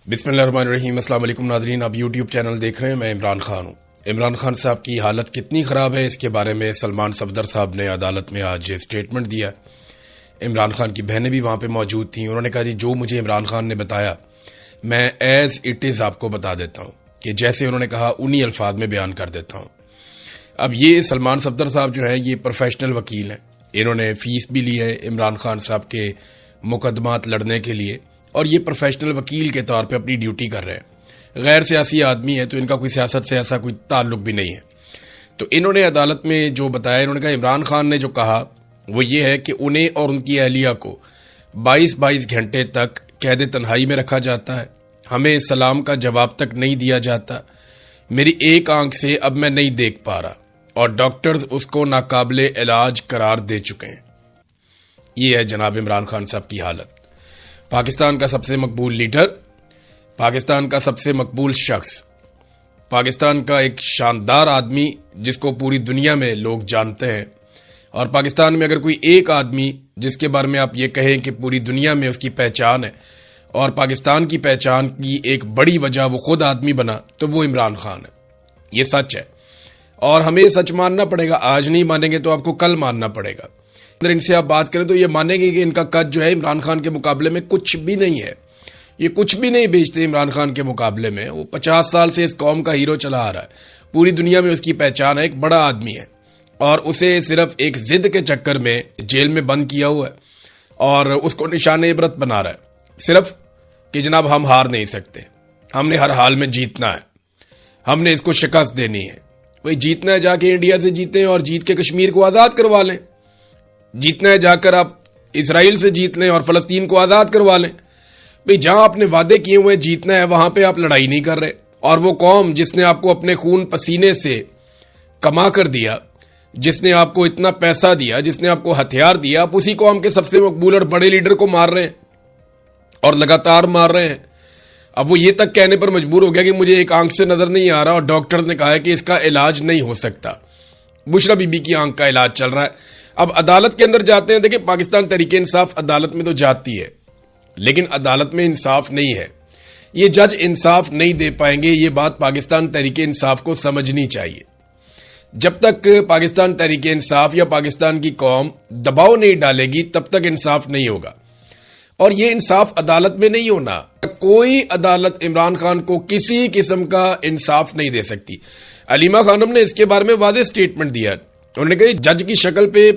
बिस्मिल्लाहिर्रहमानिर्रहीम। अस्सलाम वालेकुम नाज़रीन, आप यूट्यूब चैनल देख रहे हैं। मैं इमरान खान हूँ। इमरान खान साहब की हालत कितनी ख़राब है इसके बारे में सलमान सफदर साहब ने अदालत में आज स्टेटमेंट दिया। इमरान खान की बहनें भी वहाँ पे मौजूद थीं। उन्होंने कहा जी जो मुझे इमरान खान ने बताया मैं एज़ इट इज़ आपको बता देता हूँ कि जैसे उन्होंने कहा उन्हीं अल्फाज में बयान कर देता हूँ। अब ये सलमान सफदर साहब जो है ये प्रोफेशनल वकील हैं। इन्होंने फ़ीस भी ली है इमरान खान साहब के मुकदमात लड़ने के लिए और ये प्रोफेशनल वकील के तौर पे अपनी ड्यूटी कर रहे हैं। गैर सियासी आदमी है तो इनका कोई सियासत से ऐसा कोई ताल्लुक भी नहीं है। तो इन्होंने अदालत में जो बताया, इन्होंने कहा इमरान खान ने जो कहा वो ये है कि उन्हें और उनकी अहलिया को 22-22 घंटे तक कैद तन्हाई में रखा जाता है, हमें सलाम का जवाब तक नहीं दिया जाता, मेरी एक आंख से अब मैं नहीं देख पा रहा और डॉक्टर्स उसको नाकाबिले इलाज करार दे चुके हैं। ये है जनाब इमरान खान साहब की हालत। पाकिस्तान का सबसे मकबूल लीडर, पाकिस्तान का सबसे मकबूल शख्स, पाकिस्तान का एक शानदार आदमी जिसको पूरी दुनिया में लोग जानते हैं। और पाकिस्तान में अगर कोई एक आदमी जिसके बारे में आप ये कहें कि पूरी दुनिया में उसकी पहचान है और पाकिस्तान की पहचान की एक बड़ी वजह वो खुद आदमी बना, तो वो इमरान खान है। ये सच है और हमें सच मानना पड़ेगा। आज नहीं मानेंगे तो आपको कल मानना पड़ेगा। अगर इनसे आप बात करें तो ये मानेंगे कि इनका कद जो है इमरान खान के मुकाबले में कुछ भी नहीं है। ये कुछ भी नहीं बेचते इमरान खान के मुकाबले में। वो 50 साल से इस कौम का हीरो चला आ रहा है, पूरी दुनिया में उसकी पहचान है, एक बड़ा आदमी है और उसे सिर्फ एक जिद के चक्कर में जेल में बंद किया हुआ है और उसको निशाने इबरत बना रहा है सिर्फ कि जनाब हम हार नहीं सकते, हमने हर हाल में जीतना है, हमने इसको शिकस्त देनी है। वही जीतना है जाके इंडिया से जीतें और जीत के कश्मीर को आज़ाद करवा लें। जीतना है जाकर आप इसराइल से जीत लें और फ़लस्तीन को आज़ाद करवा लें। भाई जहां आपने वादे किए हुए जीतना है वहां पे आप लड़ाई नहीं कर रहे। और वो कौम जिसने आपको अपने खून पसीने से कमा कर दिया, जिसने आपको इतना पैसा दिया, जिसने आपको हथियार दिया, आप उसी कौम के सबसे मकबूल और बड़े लीडर को मार रहे हैं और लगातार मार रहे हैं। अब वो ये तक कहने पर मजबूर हो गया कि मुझे एक आंख से नजर नहीं आ रहा और डॉक्टर ने कहा है कि इसका इलाज नहीं हो सकता। बुशरा बीबी की आंख का इलाज चल रहा है। अब अदालत के अंदर जाते हैं। देखिए पाकिस्तान तहरीक इंसाफ अदालत में तो जाती है लेकिन अदालत में इंसाफ नहीं है। ये जज इंसाफ नहीं दे पाएंगे। ये बात पाकिस्तान तहरीक इंसाफ को समझनी चाहिए। जब तक पाकिस्तान तहरीक इंसाफ या पाकिस्तान की कौम दबाव नहीं डालेगी तब तक इंसाफ नहीं होगा। और ये इंसाफ अदालत में नहीं होना। कोई अदालत इमरान खान को किसी किस्म का इंसाफ नहीं दे सकती। अलीमा खानम ने इसके बारे में वाज़ेह स्टेटमेंट दिया। उन्होंने कहा जज की शक्ल पे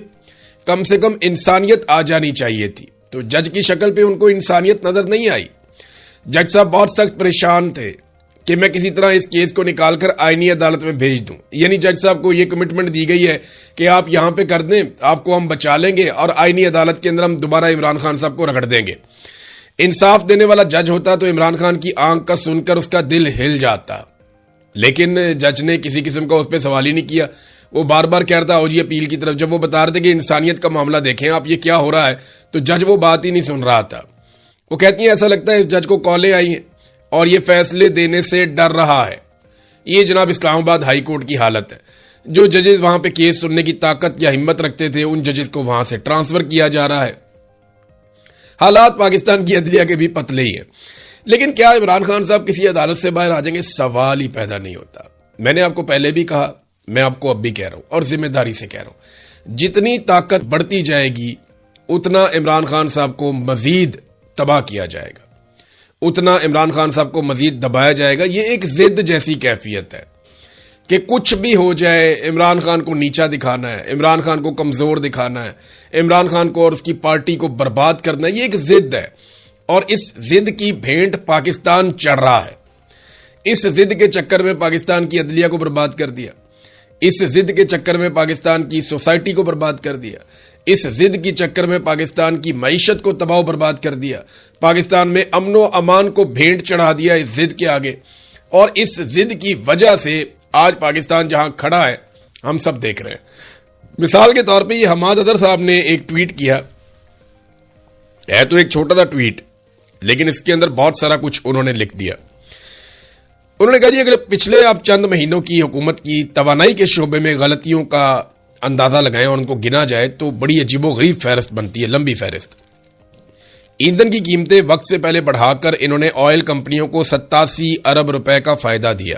कम से कम इंसानियत आ जानी चाहिए थी, तो जज की शक्ल पे उनको इंसानियत नजर नहीं आई। जज साहब बहुत सख्त परेशान थे कि मैं किसी तरह इस केस को निकालकर आईनी अदालत में भेज दूं। यानी जज साहब को यह कमिटमेंट दी गई है कि आप यहां पे कर दें, आपको हम बचा लेंगे और आईनी अदालत के अंदर हम दोबारा इमरान खान साहब को रगड़ देंगे। इंसाफ देने वाला जज होता तो इमरान खान की आंख का सुनकर उसका दिल हिल जाता, लेकिन जज ने किसी किस्म का उस पर सवाल ही नहीं किया। वो बार बार कह रहा था हो जी अपील की तरफ। जब वो बता रहे थे कि इंसानियत का मामला देखें आप, ये क्या हो रहा है, तो जज वो बात ही नहीं सुन रहा था। वो कहती हैं ऐसा लगता है इस जज को कॉलें आई हैं और ये फैसले देने से डर रहा है। ये जनाब इस्लामाबाद हाई कोर्ट की हालत है। जो जजेस वहां पे केस सुनने की ताकत या हिम्मत रखते थे उन जजेस को वहां से ट्रांसफर किया जा रहा है। हालात पाकिस्तान की अदलिया के भी पतले ही है। लेकिन क्या इमरान खान साहब किसी अदालत से बाहर आ जाएंगे? सवाल ही पैदा नहीं होता। मैंने आपको पहले भी कहा, मैं आपको अब भी कह रहा हूं और जिम्मेदारी से कह रहा हूं, जितनी ताकत बढ़ती जाएगी उतना इमरान खान साहब को मजीद तबाह किया जाएगा, उतना इमरान खान साहब को मजीद दबाया जाएगा। ये एक जिद जैसी कैफियत है कि कुछ भी हो जाए इमरान खान को नीचा दिखाना है, इमरान खान को कमजोर दिखाना है, इमरान खान को और उसकी पार्टी को बर्बाद करना है। ये एक जिद है और इस जिद की भेंट पाकिस्तान चढ़ रहा है। इस जिद के चक्कर में पाकिस्तान की अदलिया को बर्बाद कर दिया, इस जिद के चक्कर में पाकिस्तान की सोसाइटी को बर्बाद कर दिया, इस जिद की चक्कर में पाकिस्तान की मईशत को तबाह बर्बाद कर दिया, पाकिस्तान में अमनो अमान को भेंट चढ़ा दिया इस जिद के आगे। और इस जिद की वजह से आज पाकिस्तान जहां खड़ा है हम सब देख रहे हैं। मिसाल के तौर पे ये हमाद अदर साहब ने एक ट्वीट किया है, तो एक छोटा सा ट्वीट, लेकिन इसके अंदर बहुत सारा कुछ उन्होंने लिख दिया। उन्होंने कहा जी अगर पिछले आप चंद महीनों की हुकूमत की तवानाई के शोबे में गलतियों का अंदाजा लगाएं और उनको गिना जाए तो बड़ी अजीबोगरीब फहरिस्त बनती है, लंबी फहरिस्त। ایندھن کی قیمتیں وقت سے پہلے بڑھا کر انہوں نے آئل کمپنیوں کو 87 ارب روپے کا فائدہ دیا.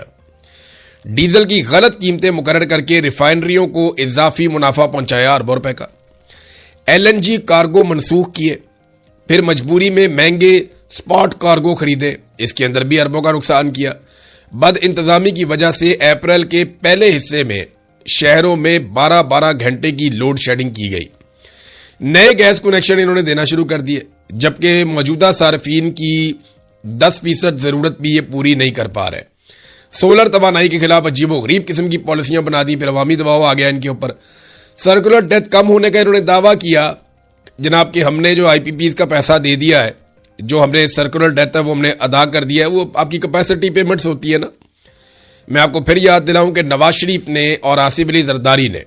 ڈیزل کی غلط قیمتیں مقرر کر کے ریفائنریوں کو اضافی منافع پہنچایا اربوں روپے کا. LNG کارگو منسوخ کیے, پھر مجبوری میں مہنگے سپاٹ کارگو خریدے, اس کے اندر بھی اربوں کا نقصان کیا. بد انتظامی کی وجہ سے اپریل کے پہلے حصے میں شہروں میں 12 گھنٹے کی لوڈ شیڈنگ کی گئی. نئے گیس کنیکشن انہوں نے دینا شروع کر دیے, جبکہ موجودہ صارفین کی 10% ضرورت بھی یہ پوری نہیں کر پا رہے. سولر توانائی کے خلاف عجیب و غریب قسم کی پالیسیاں بنا دی, پھر عوامی دباؤ آ گیا ان کے اوپر. سرکولر ڈیتھ کم ہونے کا انہوں نے دعویٰ کیا جناب کہ ہم نے جو IPPs کا پیسہ دے دیا ہے, جو ہم نے سرکولر ڈیتھ ہے وہ ہم نے ادا کر دیا ہے, وہ آپ کی کیپیسٹی پیمنٹس ہوتی ہے نا. میں آپ کو پھر یاد دلاؤں کہ نواز شریف نے اور آصف علی زرداری نے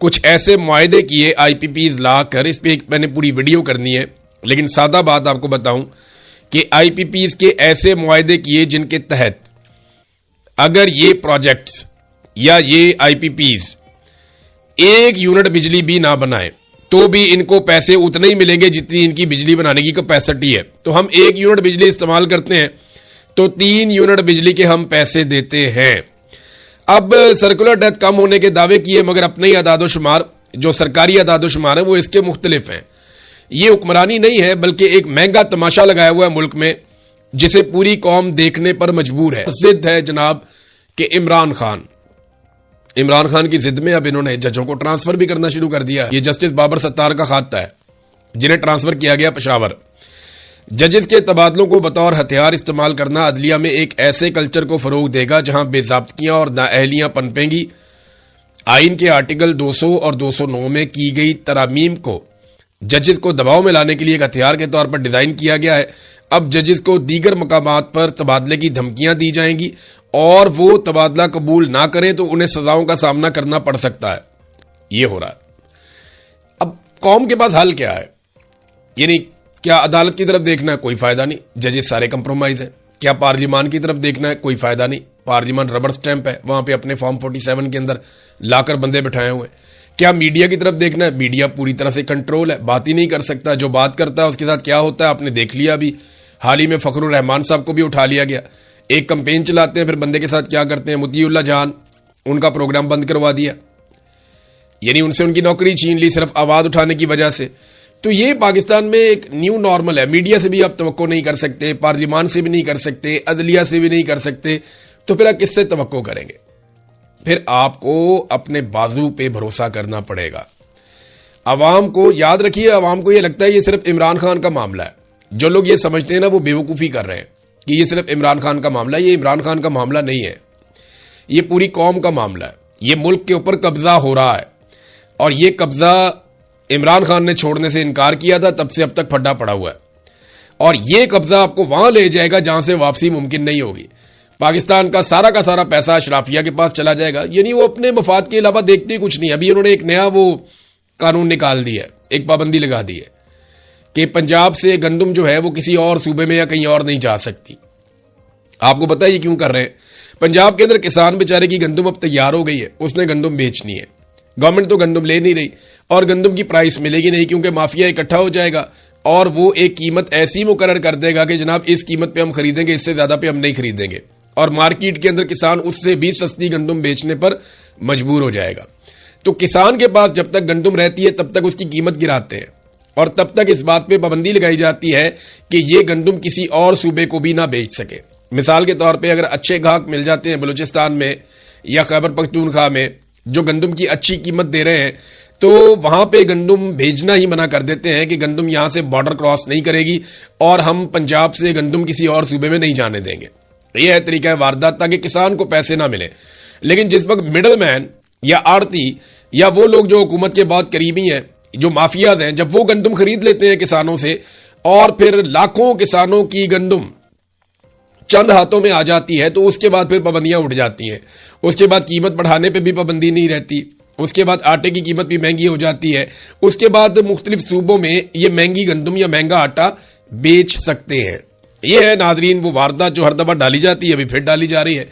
کچھ ایسے معاہدے کیے IPPs لا کر, اس پہ میں نے پوری ویڈیو کرنی ہے, لیکن سادہ بات آپ کو بتاؤں کہ IPPs کے ایسے معاہدے کیے جن کے تحت اگر یہ پروجیکٹس یا یہ IPPs 1 یونٹ بجلی بھی نہ بنائیں تو بھی ان کو پیسے اتنے ہی ملیں گے جتنی ان کی بجلی بنانے کی کیپیسٹی ہے. تو ہم 1 یونٹ بجلی استعمال کرتے ہیں تو 3 یونٹ بجلی کے ہم پیسے دیتے ہیں. اب سرکولر ڈیتھ کم ہونے کے دعوے کیے, مگر اپنے ہی اعداد و شمار جو سرکاری اعداد و شمار ہیں وہ اس کے مختلف ہیں. یہ حکمرانی نہیں ہے بلکہ ایک مہنگا تماشا لگایا ہوا ہے ملک میں, جسے پوری قوم دیکھنے پر مجبور ہے. ضد ہے جناب کہ عمران خان کی ضد میں اب انہوں نے ججوں کو ٹرانسفر بھی کرنا شروع کر دیا. یہ جسٹس بابر ستار کا خاتہ ہے جنہیں ٹرانسفر کیا گیا پشاور. ججز کے تبادلوں کو بطور ہتھیار استعمال کرنا عدلیہ میں ایک ایسے کلچر کو فروغ دے گا جہاں بے ضابطگیاں اور نااہلیاں پنپیں گی. آئین کے آرٹیکل 200 اور 209 میں کی گئی ترامیم کو ججز کو دباؤ میں لانے کے لیے ایک ہتھیار کے طور پر ڈیزائن کیا گیا ہے. اب ججز کو دیگر مقامات پر تبادلے کی دھمکیاں دی جائیں گی اور وہ تبادلہ قبول نہ کریں تو انہیں سزاؤں کا سامنا کرنا پڑ سکتا ہے. یہ ہو رہا ہے. اب قوم کے پاس حل کیا ہے؟ یعنی کیا عدالت کی طرف دیکھنا ہے؟ کوئی فائدہ نہیں, ججز سارے کمپرومائز ہیں. کیا پارلیمان کی طرف دیکھنا ہے؟ کوئی فائدہ نہیں, پارلیمان ربر سٹیمپ ہے, وہاں پہ اپنے فارم 47 کے اندر لا کر بندے بٹھائے ہوئے. کیا میڈیا کی طرف دیکھنا ہے؟ میڈیا پوری طرح سے کنٹرول ہے, بات ہی نہیں کر سکتا. جو بات کرتا ہے اس کے ساتھ کیا ہوتا ہے آپ نے دیکھ لیا. بھی حال ہی میں فخر الرحمان صاحب کو بھی اٹھا لیا گیا. ایک کمپین چلاتے ہیں, پھر بندے کے ساتھ کیا کرتے ہیں, مطیع اللہ جان ان کا پروگرام بند کروا دیا, یعنی ان سے ان کی نوکری چھین لی صرف آواز اٹھانے کی وجہ سے. تو یہ پاکستان میں ایک نیو نارمل ہے. میڈیا سے بھی آپ توقع نہیں کر سکتے, پارلیمان سے بھی نہیں کر سکتے, عدلیہ سے بھی نہیں کر سکتے, تو پھر آپ کس سے توقع کریں گے؟ پھر آپ کو اپنے بازو پہ بھروسہ کرنا پڑے گا. عوام کو یاد رکھیے, عوام کو یہ لگتا ہے یہ صرف عمران خان کا معاملہ ہے. جو لوگ یہ سمجھتے ہیں نا وہ بیوقوفی کر رہے ہیں کہ یہ صرف عمران خان کا معاملہ ہے. یہ عمران خان کا معاملہ نہیں ہے, یہ پوری قوم کا معاملہ ہے. یہ ملک کے اوپر قبضہ ہو رہا ہے اور یہ قبضہ عمران خان نے چھوڑنے سے انکار کیا تھا, تب سے اب تک پھڈا پڑا ہوا ہے. اور یہ قبضہ آپ کو وہاں لے جائے گا جہاں سے واپسی ممکن نہیں ہوگی. پاکستان کا سارا پیسہ اشرافیہ کے پاس چلا جائے گا. یعنی وہ اپنے مفاد کے علاوہ دیکھتے ہی کچھ نہیں. ابھی انہوں نے ایک نیا وہ قانون نکال دیا ہے, ایک پابندی لگا دی ہے کہ پنجاب سے گندم جو ہے وہ کسی اور صوبے میں یا کہیں اور نہیں جا سکتی. آپ کو پتہ ہے یہ کیوں کر رہے ہیں؟ پنجاب کے اندر کسان بیچارے کی گندم اب تیار ہو گئی ہے, اس نے گندم بیچنی ہے. گورنمنٹ تو گندم لے نہیں رہی اور گندم کی پرائس ملے گی نہیں, کیونکہ مافیا اکٹھا ہو جائے گا اور وہ ایک قیمت ایسی مقرر کر دے گا کہ جناب اس قیمت پہ ہم خریدیں گے, اس سے زیادہ پہ ہم نہیں خریدیں گے. اور مارکیٹ کے اندر کسان اس سے بھی سستی گندم بیچنے پر مجبور ہو جائے گا. تو کسان کے پاس جب تک گندم رہتی ہے تب تک اس کی قیمت گراتے ہیں, اور تب تک اس بات پہ پابندی لگائی جاتی ہے کہ یہ گندم کسی اور صوبے کو بھی نہ بیچ سکے. مثال کے طور پہ اگر اچھے گاہک مل جاتے ہیں بلوچستان میں یا خیبر پختونخوا میں جو گندم کی اچھی قیمت دے رہے ہیں, تو وہاں پہ گندم بھیجنا ہی منع کر دیتے ہیں کہ گندم یہاں سے بارڈر کراس نہیں کرے گی اور ہم پنجاب سے گندم کسی اور صوبے میں نہیں جانے دیں گے. یہ ہے طریقہ واردات, تاکہ کسان کو پیسے نہ ملے. لیکن جس وقت مڈل مین یا آڑتی یا وہ لوگ جو حکومت کے بہت قریبی ہیں, جو مافیاز ہیں, جب وہ گندم خرید لیتے ہیں کسانوں سے اور پھر لاکھوں کسانوں کی گندم چند ہاتھوں میں آ جاتی ہے, تو اس کے بعد پھر پابندیاں اٹھ جاتی ہیں. اس کے بعد قیمت بڑھانے پہ بھی پابندی نہیں رہتی, اس کے بعد آٹے کی قیمت بھی مہنگی ہو جاتی ہے, اس کے بعد مختلف صوبوں میں یہ مہنگی گندم یا مہنگا آٹا بیچ سکتے ہیں. یہ ہے ناظرین وہ واردات جو ہر دفعہ ڈالی جاتی ہے, ابھی پھر ڈالی جا رہی ہے.